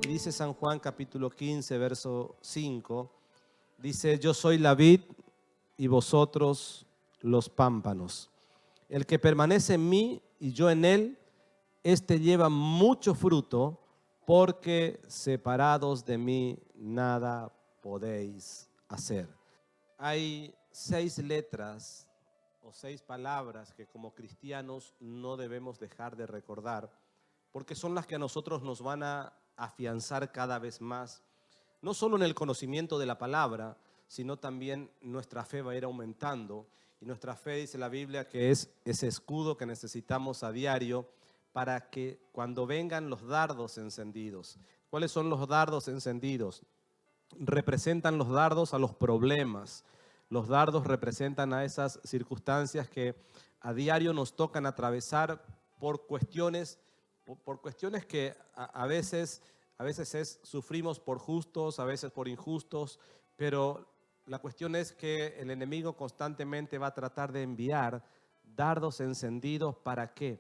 Y dice San Juan capítulo 15, verso 5, dice: yo soy la vid y vosotros los pámpanos. El que permanece en mí y yo en él, este lleva mucho fruto, porque separados de mí nada podéis hacer. Hay 6 letras o 6 palabras que como cristianos no debemos dejar de recordar, porque son las que a nosotros nos van a afianzar cada vez más, no solo en el conocimiento de la palabra, sino también nuestra fe va a ir aumentando. Y nuestra fe, dice la Biblia, que es ese escudo que necesitamos a diario para que cuando vengan los dardos encendidos. ¿Cuáles son los dardos encendidos? Representan los dardos a los problemas. Los dardos representan a esas circunstancias que a diario nos tocan atravesar por cuestiones que a veces sufrimos por justos, a veces por injustos, pero la cuestión es que el enemigo constantemente va a tratar de enviar dardos encendidos. ¿Para qué?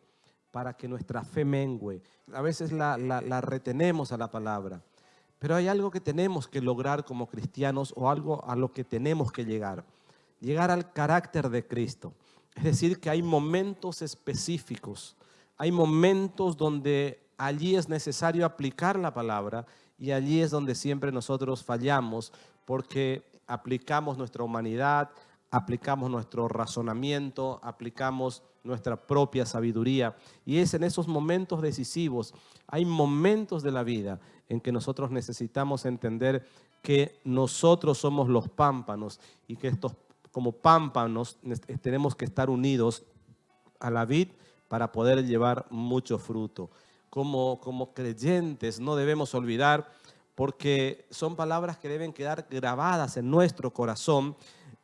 Para que nuestra fe mengüe. A veces la retenemos a la palabra, pero hay algo que tenemos que lograr como cristianos, o algo a lo que tenemos que llegar al carácter de Cristo. Es decir, que hay momentos específicos, hay momentos donde allí es necesario aplicar la palabra, y allí es donde siempre nosotros fallamos, porque aplicamos nuestra humanidad, aplicamos nuestro razonamiento, aplicamos nuestra propia sabiduría. Y es en esos momentos decisivos, hay momentos de la vida en que nosotros necesitamos entender que nosotros somos los pámpanos, y que estos, como pámpanos, tenemos que estar unidos a la vid para poder llevar mucho fruto. Como creyentes no debemos olvidar, porque son palabras que deben quedar grabadas en nuestro corazón,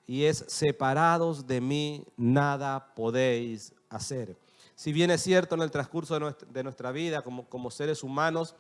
y es: separados de mí nada podéis hacer. Si bien es cierto, en el transcurso de nuestra vida como seres humanos,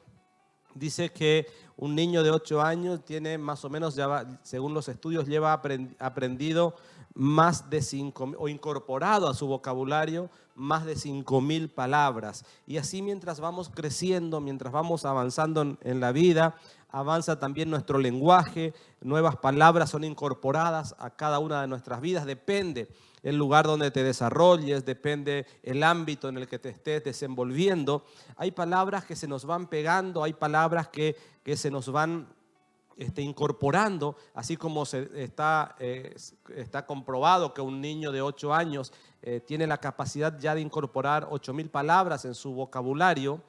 dice que un niño de 8 años tiene más o menos, según los estudios, lleva aprendido más de 5.000, o incorporado a su vocabulario más de 5.000 palabras. Y así, mientras vamos creciendo, mientras vamos avanzando en la vida, avanza también nuestro lenguaje, nuevas palabras son incorporadas a cada una de nuestras vidas. Depende el lugar donde te desarrolles, depende el ámbito en el que te estés desenvolviendo. Hay palabras que se nos van pegando, hay palabras que se nos van incorporando, así como está comprobado que un niño de 8 años tiene la capacidad ya de incorporar 8.000 palabras en su vocabulario.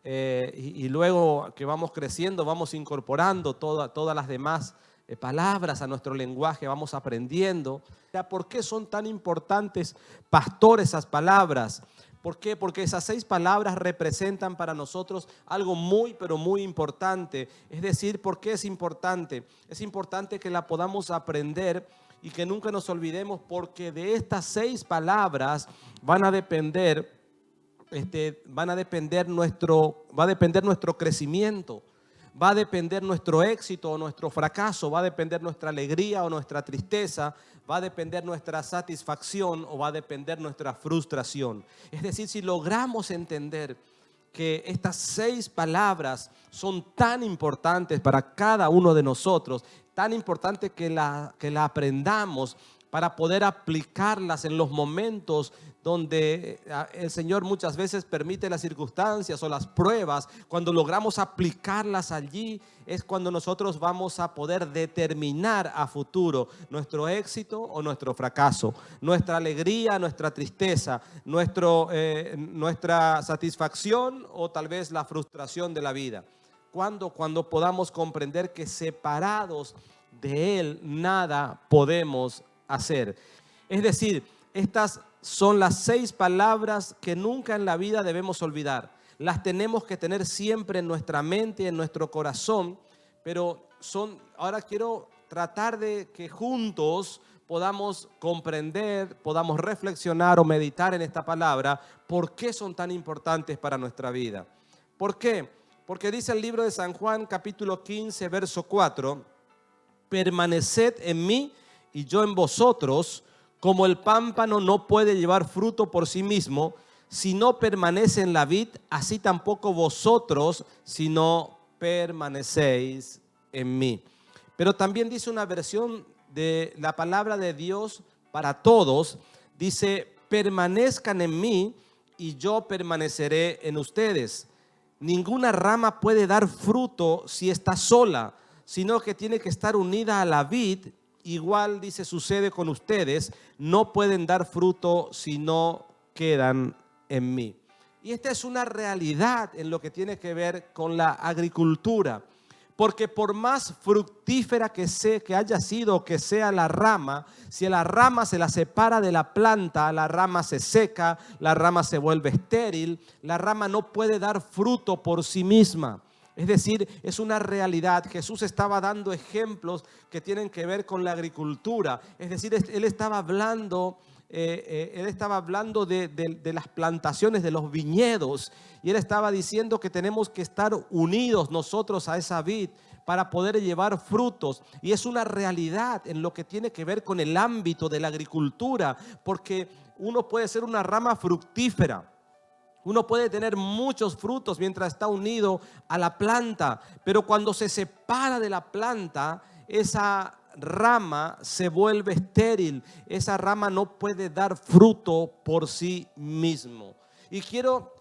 Y luego que vamos creciendo, vamos incorporando todas las demás palabras a nuestro lenguaje, vamos aprendiendo. ¿Por qué son tan importantes, pastor, esas palabras? ¿Por qué? Porque esas 6 palabras representan para nosotros algo muy, pero muy importante. Es decir, ¿por qué es importante? Es importante que la podamos aprender y que nunca nos olvidemos, porque de estas 6 palabras va a depender nuestro crecimiento, va a depender nuestro éxito o nuestro fracaso, va a depender nuestra alegría o nuestra tristeza, va a depender nuestra satisfacción o va a depender nuestra frustración. Es decir, si logramos entender que estas 6 palabras son tan importantes para cada uno de nosotros, tan importante que la aprendamos para poder aplicarlas en los momentos donde el Señor muchas veces permite las circunstancias o las pruebas. Cuando logramos aplicarlas allí, es cuando nosotros vamos a poder determinar a futuro nuestro éxito o nuestro fracaso, nuestra alegría, nuestra tristeza, nuestra satisfacción o tal vez la frustración de la vida. Cuando podamos comprender que separados de Él nada podemos hacer. Es decir, estas son las 6 palabras que nunca en la vida debemos olvidar. Las tenemos que tener siempre en nuestra mente, en nuestro corazón, pero ahora quiero tratar de que juntos podamos comprender, podamos reflexionar o meditar en esta palabra. ¿Por qué son tan importantes para nuestra vida? ¿Por qué? Porque dice el libro de San Juan, capítulo 15, verso 4, permaneced en mí y yo en vosotros, Como el pámpano no puede llevar fruto por sí mismo, si no permanece en la vid, así tampoco vosotros, si no permanecéis en mí. Pero también dice una versión de la palabra de Dios para todos, dice, permanezcan en mí y yo permaneceré en ustedes. Ninguna rama puede dar fruto si está sola, sino que tiene que estar unida a la vid. Igual, dice, sucede con ustedes, no pueden dar fruto si no quedan en mí. Y esta es una realidad en lo que tiene que ver con la agricultura. Porque por más fructífera que haya sido que sea la rama, si a la rama se la separa de la planta, la rama se seca, la rama se vuelve estéril, la rama no puede dar fruto por sí misma. Es decir, es una realidad. Jesús estaba dando ejemplos que tienen que ver con la agricultura. Es decir, Él estaba hablando de las plantaciones, de los viñedos. Y Él estaba diciendo que tenemos que estar unidos nosotros a esa vid para poder llevar frutos. Y es una realidad en lo que tiene que ver con el ámbito de la agricultura. Porque uno puede ser una rama fructífera. Uno puede tener muchos frutos mientras está unido a la planta, pero cuando se separa de la planta, esa rama se vuelve estéril. Esa rama no puede dar fruto por sí mismo. Y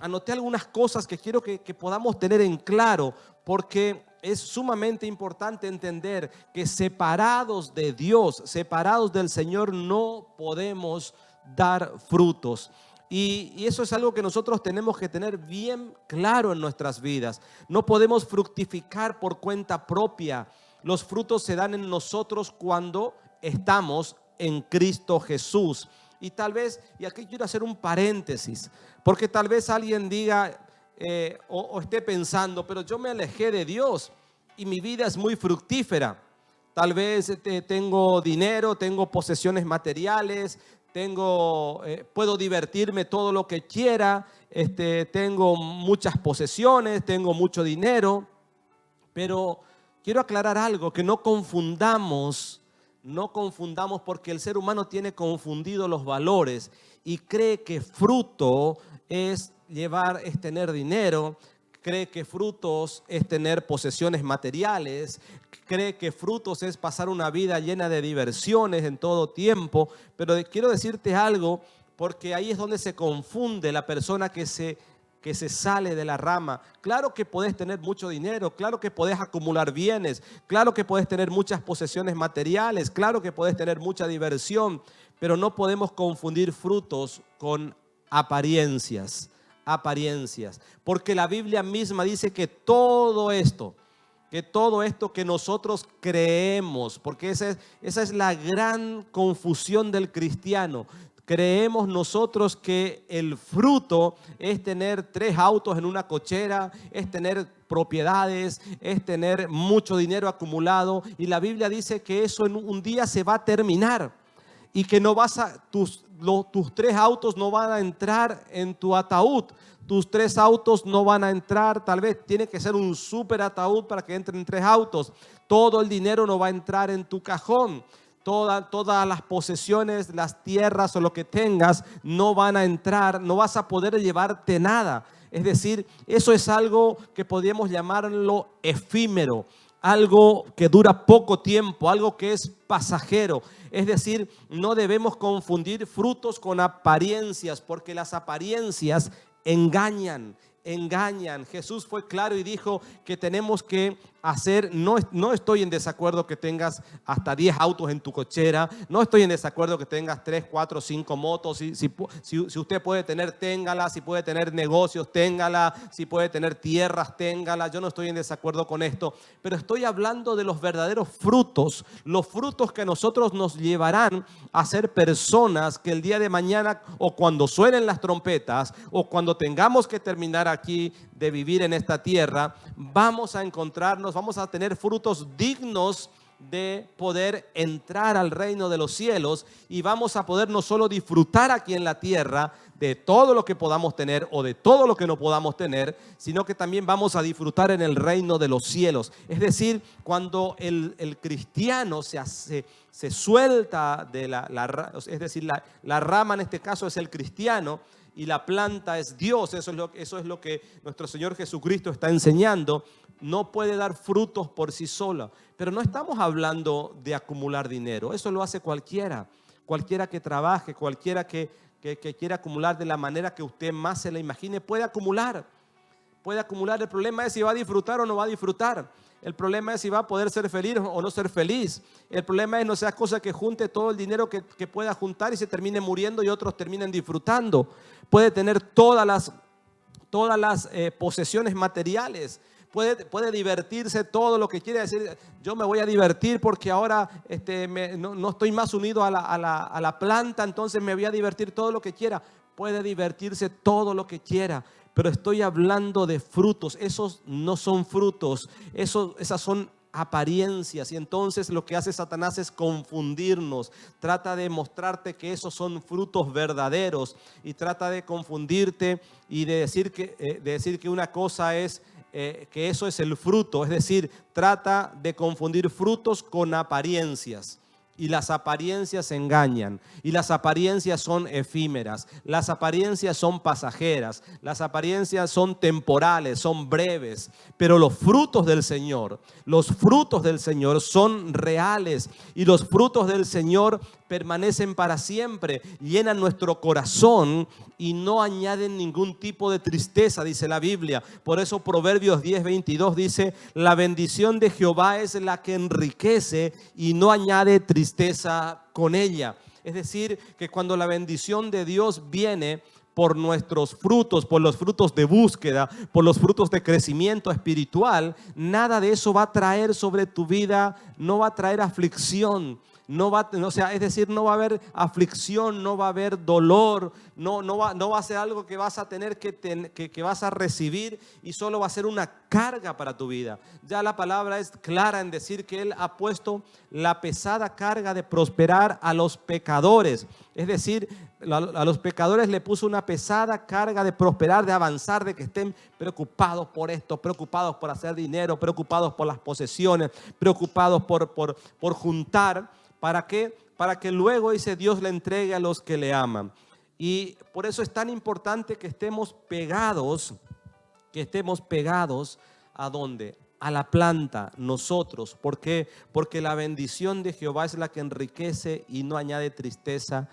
anoté algunas cosas que quiero que podamos tener en claro, porque es sumamente importante entender que separados de Dios, separados del Señor, no podemos dar frutos. Y eso es algo que nosotros tenemos que tener bien claro en nuestras vidas. No podemos fructificar por cuenta propia. Los frutos se dan en nosotros cuando estamos en Cristo Jesús. Y tal vez, y aquí quiero hacer un paréntesis, porque tal vez alguien diga o esté pensando, pero yo me alejé de Dios y mi vida es muy fructífera. Tal vez tengo dinero, tengo posesiones materiales, puedo divertirme todo lo que quiera, tengo muchas posesiones, tengo mucho dinero, pero quiero aclarar algo, que no confundamos porque el ser humano tiene confundido los valores y cree que fruto es tener dinero, cree que frutos es tener posesiones materiales, cree que frutos es pasar una vida llena de diversiones en todo tiempo. Pero quiero decirte algo, porque ahí es donde se confunde la persona que se sale de la rama. Claro que podés tener mucho dinero, claro que podés acumular bienes, claro que podés tener muchas posesiones materiales, claro que podés tener mucha diversión, pero no podemos confundir frutos con apariencias, porque la Biblia misma dice que todo esto que nosotros creemos, porque esa es la gran confusión del cristiano. Creemos nosotros que el fruto es tener 3 autos en una cochera, es tener propiedades, es tener mucho dinero acumulado, y la Biblia dice que eso en un día se va a terminar y que tus 3 autos no van a entrar en tu ataúd. Tus 3 autos no van a entrar, tal vez tiene que ser un súper ataúd para que entren 3 autos. Todo el dinero no va a entrar en tu cajón. Todas las posesiones, las tierras o lo que tengas no van a entrar, no vas a poder llevarte nada. Es decir, eso es algo que podríamos llamarlo efímero, algo que dura poco tiempo, algo que es pasajero. Es decir, no debemos confundir frutos con apariencias, porque las apariencias engañan. Jesús fue claro y dijo que tenemos que hacer, no estoy en desacuerdo que tengas hasta 10 autos en tu cochera, no estoy en desacuerdo que tengas 3, 4, 5 motos, si usted puede tener, téngala, si puede tener negocios, téngala, si puede tener tierras, téngala, yo no estoy en desacuerdo con esto, pero estoy hablando de los verdaderos frutos, los frutos que a nosotros nos llevarán a ser personas que el día de mañana, o cuando suenen las trompetas, o cuando tengamos que terminar aquí de vivir en esta tierra, vamos a encontrarnos, vamos a tener frutos dignos de poder entrar al reino de los cielos, y vamos a poder no solo disfrutar aquí en la tierra, de todo lo que podamos tener o de todo lo que no podamos tener, sino que también vamos a disfrutar en el reino de los cielos. Es decir, cuando el cristiano se suelta de es decir, la rama en este caso es el cristiano y la planta es Dios. Eso es lo que nuestro Señor Jesucristo está enseñando. No puede dar frutos por sí sola. Pero no estamos hablando de acumular dinero. Eso lo hace cualquiera. Cualquiera que trabaje, cualquiera que quiera acumular de la manera que usted más se la imagine, puede acumular. Puede acumular. El problema es si va a disfrutar o no va a disfrutar. El problema es si va a poder ser feliz o no ser feliz. El problema es no sea cosa que junte todo el dinero que pueda juntar y se termine muriendo y otros terminen disfrutando. Puede tener todas las posesiones materiales. Puede divertirse todo lo que quiere decir. Yo me voy a divertir porque ahora no estoy más unido a la planta, entonces me voy a divertir todo lo que quiera. Puede divertirse todo lo que quiera. Pero estoy hablando de frutos. Esos no son frutos. Esas son apariencias. Y entonces lo que hace Satanás es confundirnos. Trata de mostrarte que esos son frutos verdaderos. Y trata de confundirte y de decir que una cosa es que eso es el fruto. Es decir, trata de confundir frutos con apariencias. Y las apariencias engañan, y las apariencias son efímeras, las apariencias son pasajeras, las apariencias son temporales, son breves, pero los frutos del Señor son reales, y los frutos del Señor permanecen para siempre, llenan nuestro corazón y no añaden ningún tipo de tristeza, dice la Biblia. Por eso Proverbios 10:22 dice: la bendición de Jehová es la que enriquece y no añade tristeza con ella. Es decir, que cuando la bendición de Dios viene por nuestros frutos, por los frutos de búsqueda, por los frutos de crecimiento espiritual, nada de eso va a traer sobre tu vida, no va a traer aflicción. No va a haber aflicción, no va a haber dolor, no va a ser algo que vas a tener que vas a recibir y solo va a ser una carga para tu vida. Ya la palabra es clara en decir que Él ha puesto la pesada carga de prosperar a los pecadores. Es decir, a los pecadores le puso una pesada carga de prosperar, de avanzar, de que estén preocupados por esto, preocupados por hacer dinero, preocupados por las posesiones, preocupados por juntar. ¿Para qué? Para que luego ese Dios le entregue a los que le aman. Y por eso es tan importante que estemos pegados ¿a dónde? A la planta, nosotros. ¿Por qué? Porque la bendición de Jehová es la que enriquece y no añade tristeza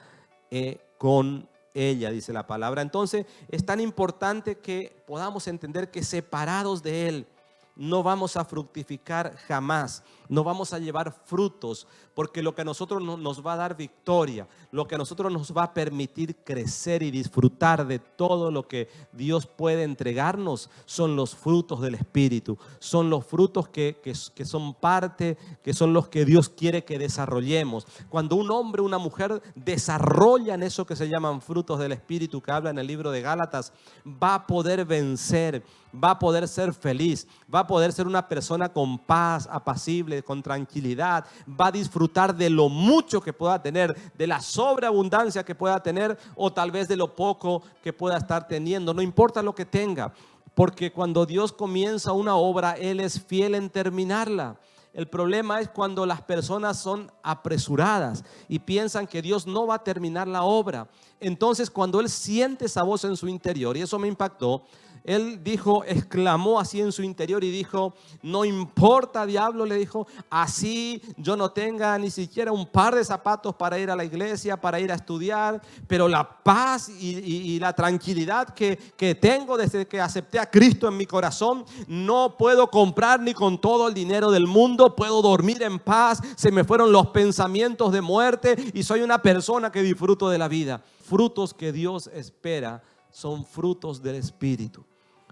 con ella, dice la palabra. Entonces es tan importante que podamos entender que separados de Él no vamos a fructificar jamás, no vamos a llevar frutos, porque lo que a nosotros nos va a dar victoria, lo que a nosotros nos va a permitir crecer y disfrutar de todo lo que Dios puede entregarnos son los frutos del Espíritu, son los frutos que son parte, que son los que Dios quiere que desarrollemos. Cuando un hombre o una mujer desarrollan eso que se llaman frutos del Espíritu, que habla en el libro de Gálatas, va a poder vencer, va a poder ser feliz, va a poder ser una persona con paz, apacible, con tranquilidad, va a disfrutar de lo mucho que pueda tener, de la sobreabundancia que pueda tener o tal vez de lo poco que pueda estar teniendo, no importa lo que tenga, porque cuando Dios comienza una obra, Él es fiel en terminarla. El problema es cuando las personas son apresuradas y piensan que Dios no va a terminar la obra. Entonces, cuando Él siente esa voz en su interior, y eso me impactó, Él exclamó así en su interior y dijo: no importa, diablo, le dijo, así yo no tenga ni siquiera un par de zapatos para ir a la iglesia, para ir a estudiar, pero la paz y la tranquilidad que tengo desde que acepté a Cristo en mi corazón, no puedo comprar ni con todo el dinero del mundo, puedo dormir en paz, se me fueron los pensamientos de muerte y soy una persona que disfruto de la vida. Frutos que Dios espera son frutos del Espíritu.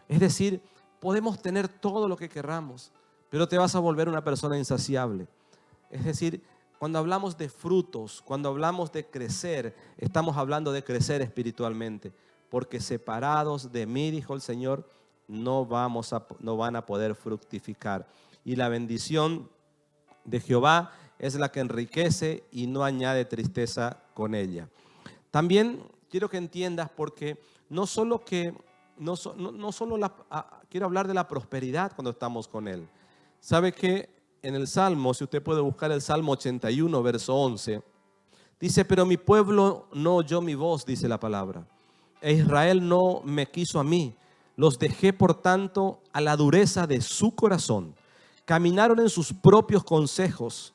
Es decir, podemos tener todo lo que querramos, pero te vas a volver una persona insaciable. Es decir, cuando hablamos de frutos, cuando hablamos de crecer, estamos hablando de crecer espiritualmente, porque separados de mí, dijo el Señor, no van a poder fructificar. Y la bendición de Jehová es la que enriquece y no añade tristeza con ella. También quiero que entiendas, porque no solo quiero hablar de la prosperidad cuando estamos con Él. ¿Sabe que en el Salmo, si usted puede buscar el Salmo 81, verso 11, dice, pero mi pueblo no oyó mi voz, dice la palabra, e Israel no me quiso a mí. Los dejé, por tanto, a la dureza de su corazón. Caminaron en sus propios consejos.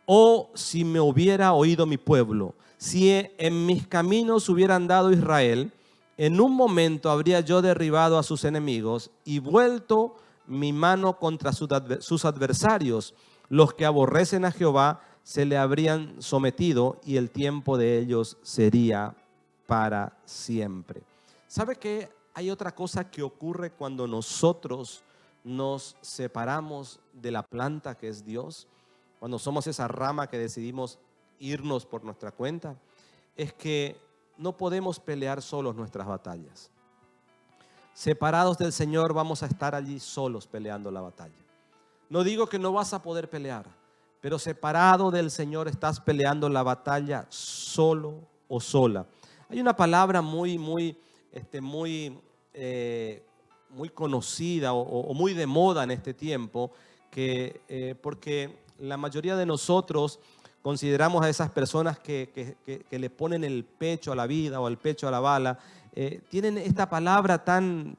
Oh, si me hubiera oído mi pueblo, si en mis caminos hubiera andado Israel, en un momento habría yo derribado a sus enemigos y vuelto mi mano contra sus adversarios. Los que aborrecen a Jehová se le habrían sometido y el tiempo de ellos sería para siempre. ¿Sabe que hay otra cosa que ocurre cuando nosotros nos separamos de la planta que es Dios? Cuando somos esa rama que decidimos irnos por nuestra cuenta, es que no podemos pelear solos nuestras batallas. Separados del Señor vamos a estar allí solos peleando la batalla. No digo que no vas a poder pelear, pero separado del Señor estás peleando la batalla solo o sola. Hay una palabra muy conocida o muy de moda en este tiempo, porque la mayoría de nosotros consideramos a esas personas que le ponen el pecho a la vida o el pecho a la bala. Tienen esta palabra tan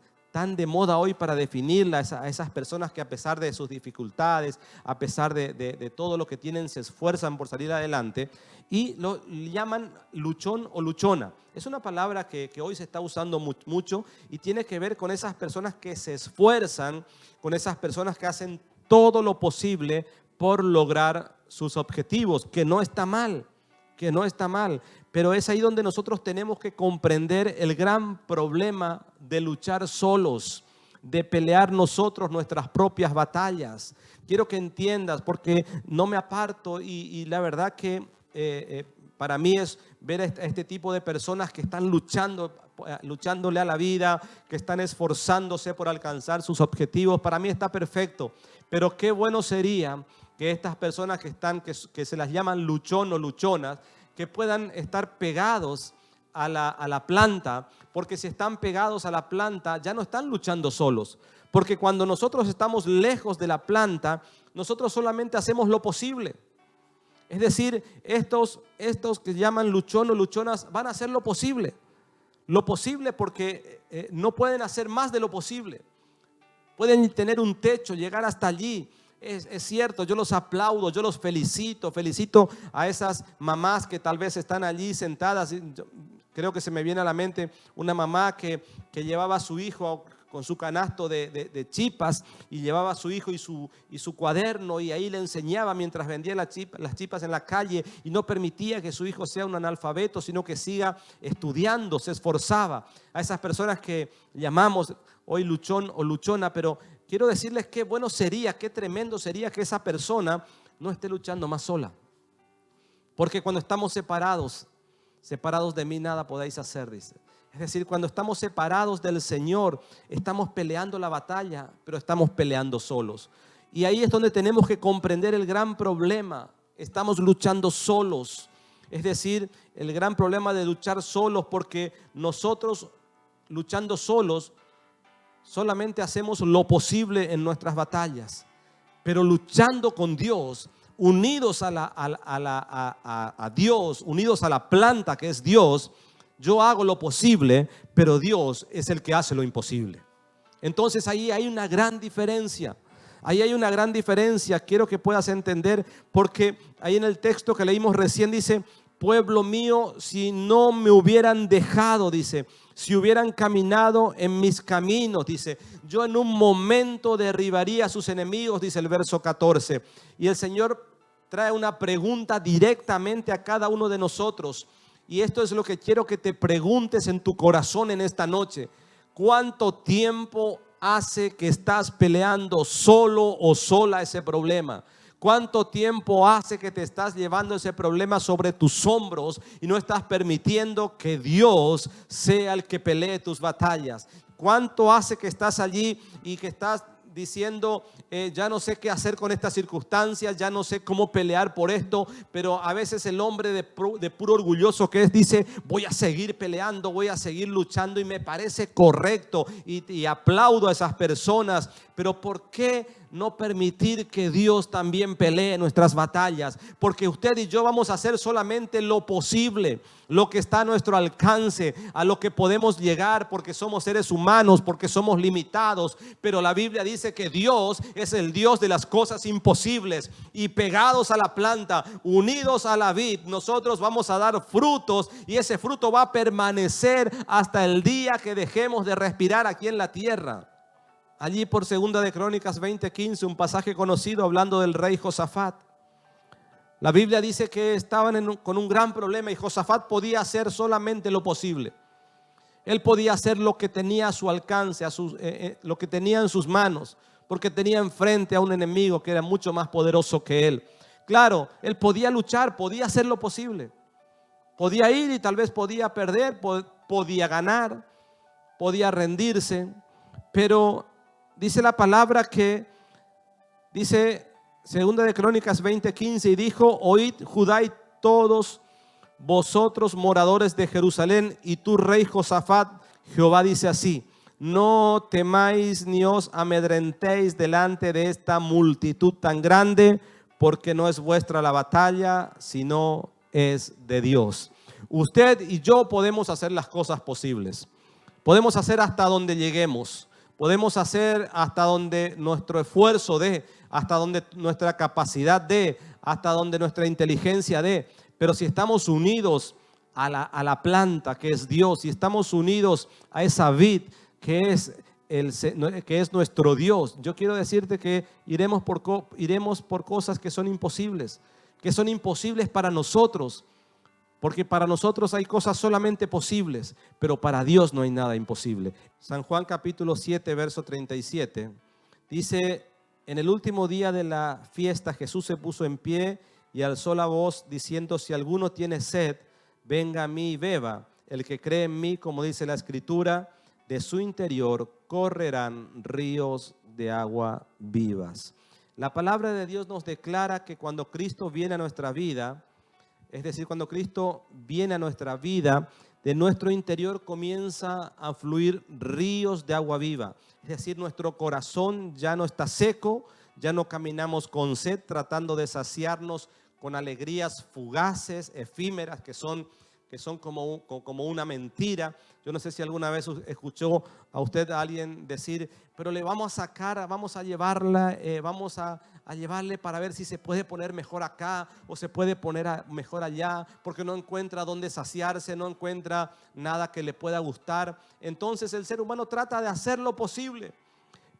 de moda hoy para definirla, a esas personas que a pesar de sus dificultades, a pesar de todo lo que tienen, se esfuerzan por salir adelante, y lo llaman luchón o luchona. Es una palabra que hoy se está usando mucho y tiene que ver con esas personas que se esfuerzan, con esas personas que hacen todo lo posible por lograr sus objetivos, que no está mal, pero es ahí donde nosotros tenemos que comprender el gran problema de luchar solos, de pelear nosotros nuestras propias batallas. Quiero que entiendas, porque no me aparto y la verdad que para mí es ver a este tipo de personas que están luchándole a la vida, que están esforzándose por alcanzar sus objetivos. Para mí está perfecto, pero qué bueno sería que estas personas que se las llaman luchón o luchonas, que puedan estar pegados a la planta, porque si están pegados a la planta ya no están luchando solos, porque cuando nosotros estamos lejos de la planta, nosotros solamente hacemos lo posible. Es decir, estos que llaman luchón o luchonas van a hacer lo posible porque no pueden hacer más de lo posible. Pueden tener un techo, llegar hasta allí. Es cierto, yo los aplaudo, yo los felicito a esas mamás que tal vez están allí sentadas. Creo que se me viene a la mente una mamá que llevaba a su hijo con su canasto de chipas, y llevaba a su hijo y su cuaderno, y ahí le enseñaba mientras vendía las chipas en la calle, y no permitía que su hijo sea un analfabeto, sino que siga estudiando, se esforzaba. A esas personas que llamamos hoy luchón o luchona, pero quiero decirles qué bueno sería, qué tremendo sería que esa persona no esté luchando más sola. Porque cuando estamos separados de mí nada podéis hacer, dice. Es decir, cuando estamos separados del Señor, estamos peleando la batalla, pero estamos peleando solos. Y ahí es donde tenemos que comprender el gran problema. Estamos luchando solos. Es decir, el gran problema de luchar solos, porque nosotros luchando solos solamente hacemos lo posible en nuestras batallas, pero luchando con Dios, unidos a Dios, unidos a la planta que es Dios, yo hago lo posible, pero Dios es el que hace lo imposible. Entonces ahí hay una gran diferencia. Quiero que puedas entender, porque ahí en el texto que leímos recién dice: pueblo mío, si no me hubieran dejado, dice, si hubieran caminado en mis caminos, dice, yo en un momento derribaría a sus enemigos, dice el verso 14. Y el Señor trae una pregunta directamente a cada uno de nosotros. Y esto es lo que quiero que te preguntes en tu corazón en esta noche. ¿Cuánto tiempo hace que estás peleando solo o sola ese problema? ¿Cuánto tiempo hace que te estás llevando ese problema sobre tus hombros y no estás permitiendo que Dios sea el que pelee tus batallas? ¿Cuánto hace que estás allí y que estás diciendo, ya no sé qué hacer con estas circunstancias, ya no sé cómo pelear por esto, pero a veces el hombre de puro orgulloso que es, dice, voy a seguir peleando, voy a seguir luchando, y me parece correcto y aplaudo a esas personas, pero ¿por qué no permitir que Dios también pelee nuestras batallas? Porque usted y yo vamos a hacer solamente lo posible, lo que está a nuestro alcance, a lo que podemos llegar, porque somos seres humanos, porque somos limitados. Pero la Biblia dice que Dios es el Dios de las cosas imposibles, y pegados a la planta, unidos a la vid, nosotros vamos a dar frutos, y ese fruto va a permanecer hasta el día que dejemos de respirar aquí en la tierra. Allí por Segunda de Crónicas 20:15, un pasaje conocido hablando del rey Josafat. La Biblia dice que estaban con un gran problema, y Josafat podía hacer solamente lo posible. Él podía hacer lo que tenía a su alcance, lo que tenía en sus manos, porque tenía enfrente a un enemigo que era mucho más poderoso que él. Claro, él podía luchar, podía hacer lo posible. Podía ir y tal vez podía perder, podía ganar, podía rendirse, pero dice la palabra que, dice Segunda de Crónicas 20:15, y dijo, oíd Judá y todos vosotros moradores de Jerusalén, y tú rey Josafat, Jehová dice así, no temáis ni os amedrentéis delante de esta multitud tan grande, porque no es vuestra la batalla, sino es de Dios. Usted y yo podemos hacer las cosas posibles, podemos hacer hasta donde lleguemos. Podemos hacer hasta donde nuestro esfuerzo dé, hasta donde nuestra capacidad dé, hasta donde nuestra inteligencia dé. Pero si estamos unidos a la planta que es Dios, si estamos unidos a esa vid que es nuestro Dios, yo quiero decirte que iremos por cosas que son imposibles para nosotros. Porque para nosotros hay cosas solamente posibles, pero para Dios no hay nada imposible. San Juan capítulo 7, verso 37, dice, en el último día de la fiesta Jesús se puso en pie y alzó la voz diciendo, si alguno tiene sed, venga a mí y beba. El que cree en mí, como dice la Escritura, de su interior correrán ríos de agua vivas. La palabra de Dios nos declara que cuando Cristo viene a nuestra vida, es decir, cuando Cristo viene a nuestra vida, de nuestro interior comienza a fluir ríos de agua viva. Es decir, nuestro corazón ya no está seco, ya no caminamos con sed tratando de saciarnos con alegrías fugaces, efímeras, que son como una mentira. Yo no sé si alguna vez escuchó a usted a alguien decir, pero le vamos a sacar, vamos a llevarla, vamos a llevarle para ver si se puede poner mejor acá o se puede poner mejor allá, porque no encuentra dónde saciarse, no encuentra nada que le pueda gustar. Entonces el ser humano trata de hacer lo posible,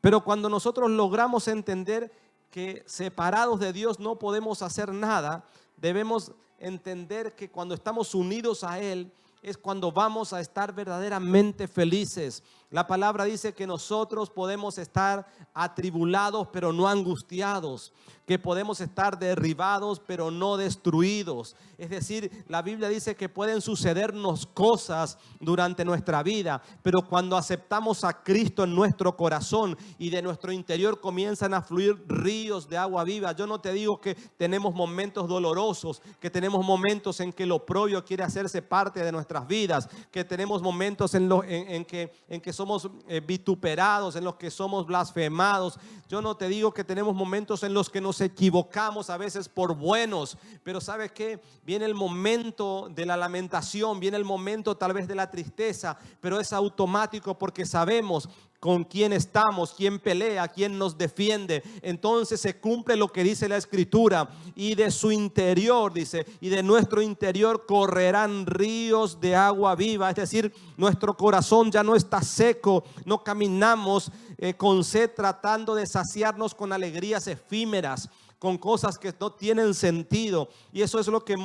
pero cuando nosotros logramos entender que separados de Dios no podemos hacer nada, debemos entender que cuando estamos unidos a Él es cuando vamos a estar verdaderamente felices. La palabra dice que nosotros podemos estar atribulados pero no angustiados, que podemos estar derribados pero no destruidos. Es decir, la Biblia dice que pueden sucedernos cosas durante nuestra vida, pero cuando aceptamos a Cristo en nuestro corazón y de nuestro interior comienzan a fluir ríos de agua viva. Yo no te digo que tenemos momentos dolorosos, que tenemos momentos en que lo oprobio quiere hacerse parte de nuestras vidas, que tenemos momentos en que somos vituperados, en los que somos blasfemados. Yo no te digo que tenemos momentos en los que nos equivocamos a veces por buenos, pero ¿sabes qué? Viene el momento de la lamentación, viene el momento tal vez de la tristeza, pero es automático porque sabemos con quién estamos, quién pelea, quién nos defiende. Entonces se cumple lo que dice la Escritura, y de su interior, dice, y de nuestro interior correrán ríos de agua viva. Es decir, nuestro corazón ya no está seco, no caminamos con sed tratando de saciarnos con alegrías efímeras, con cosas que no tienen sentido. Y eso es lo que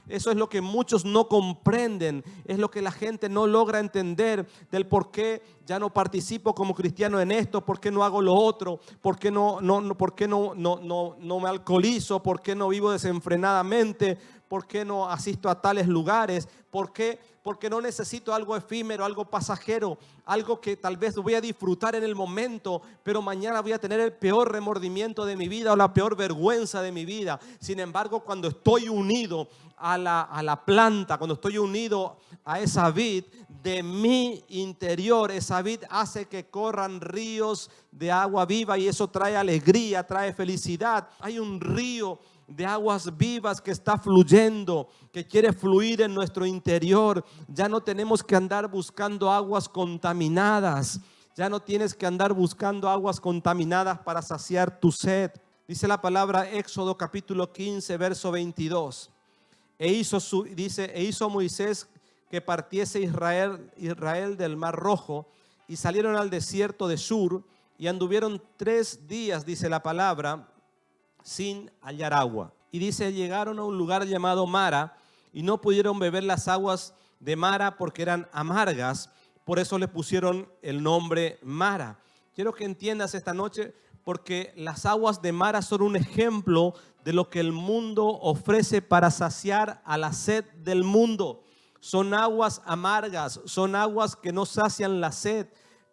eso es lo que muchos no comprenden, es lo que la gente no logra entender, del por qué ya no participo como cristiano en esto, por qué no hago lo otro, por qué no me alcoholizo, por qué no vivo desenfrenadamente, ¿Por qué no asisto a tales lugares? ¿Por qué? Porque no necesito algo efímero, algo pasajero, algo que tal vez voy a disfrutar en el momento, pero mañana voy a tener el peor remordimiento de mi vida o la peor vergüenza de mi vida. Sin embargo, cuando estoy unido a la planta, cuando estoy unido a esa vid, de mi interior, esa vid hace que corran ríos de agua viva, y eso trae alegría, trae felicidad. Hay un río de aguas vivas que está fluyendo, que quiere fluir en nuestro interior. Ya no tenemos que andar buscando aguas contaminadas. Ya no tienes que andar buscando aguas contaminadas para saciar tu sed. Dice la palabra, Éxodo capítulo 15, verso 22. E hizo Moisés que partiese Israel del Mar Rojo, y salieron al desierto de Shur, y anduvieron 3 días, dice la palabra, sin hallar agua. Y dice, llegaron a un lugar llamado Mara, y no pudieron beber las aguas de Mara porque eran amargas. Por eso le pusieron el nombre Mara. Quiero que entiendas esta noche, porque las aguas de Mara son un ejemplo de lo que el mundo ofrece para saciar a la sed del mundo. Son aguas amargas, son aguas que no sacian la sed,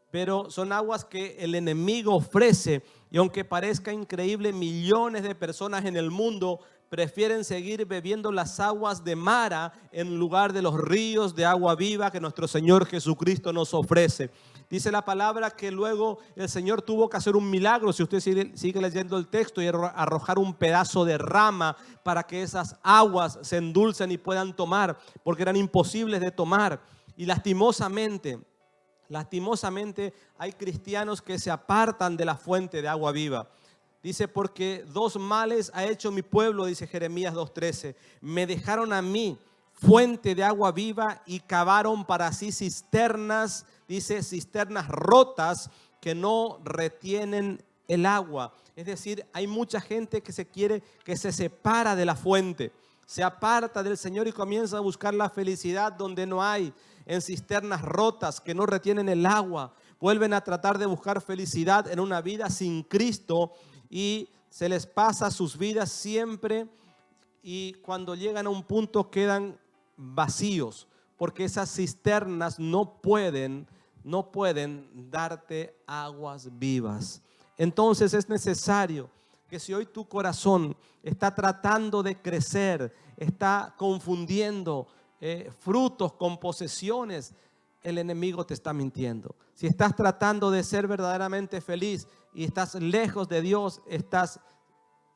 pero son aguas que el enemigo ofrece. Y aunque parezca increíble, millones de personas en el mundo prefieren seguir bebiendo las aguas de Mara en lugar de los ríos de agua viva que nuestro Señor Jesucristo nos ofrece. Dice la palabra que luego el Señor tuvo que hacer un milagro, si usted sigue leyendo el texto, y arrojar un pedazo de rama para que esas aguas se endulcen y puedan tomar, porque eran imposibles de tomar. Y lastimosamente hay cristianos que se apartan de la fuente de agua viva. Dice, porque 2 males ha hecho mi pueblo, dice Jeremías 2:13. Me dejaron a mí fuente de agua viva y cavaron para sí cisternas, dice, cisternas rotas que no retienen el agua. Es decir, hay mucha gente que se separa de la fuente, se aparta del Señor y comienza a buscar la felicidad donde no hay, en cisternas rotas que no retienen el agua. Vuelven a tratar de buscar felicidad en una vida sin Cristo, y se les pasa sus vidas siempre, y cuando llegan a un punto quedan vacíos, porque esas cisternas no pueden darte aguas vivas. Entonces es necesario que, si hoy tu corazón está tratando de crecer, está confundiendo frutos con posesiones, el enemigo te está mintiendo. Si estás tratando de ser verdaderamente feliz y estás lejos de Dios, estás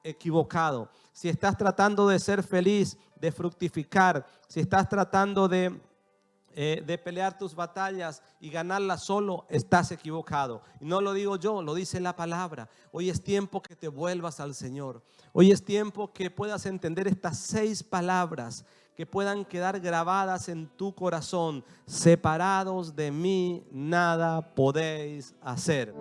equivocado. Si estás tratando de ser feliz, de fructificar, si estás tratando de pelear tus batallas y ganarlas solo, estás equivocado. Y no lo digo yo, lo dice la palabra. Hoy es tiempo que te vuelvas al Señor. Hoy es tiempo que puedas entender estas 6 palabras, que puedan quedar grabadas en tu corazón. Separados de mí, nada podéis hacer.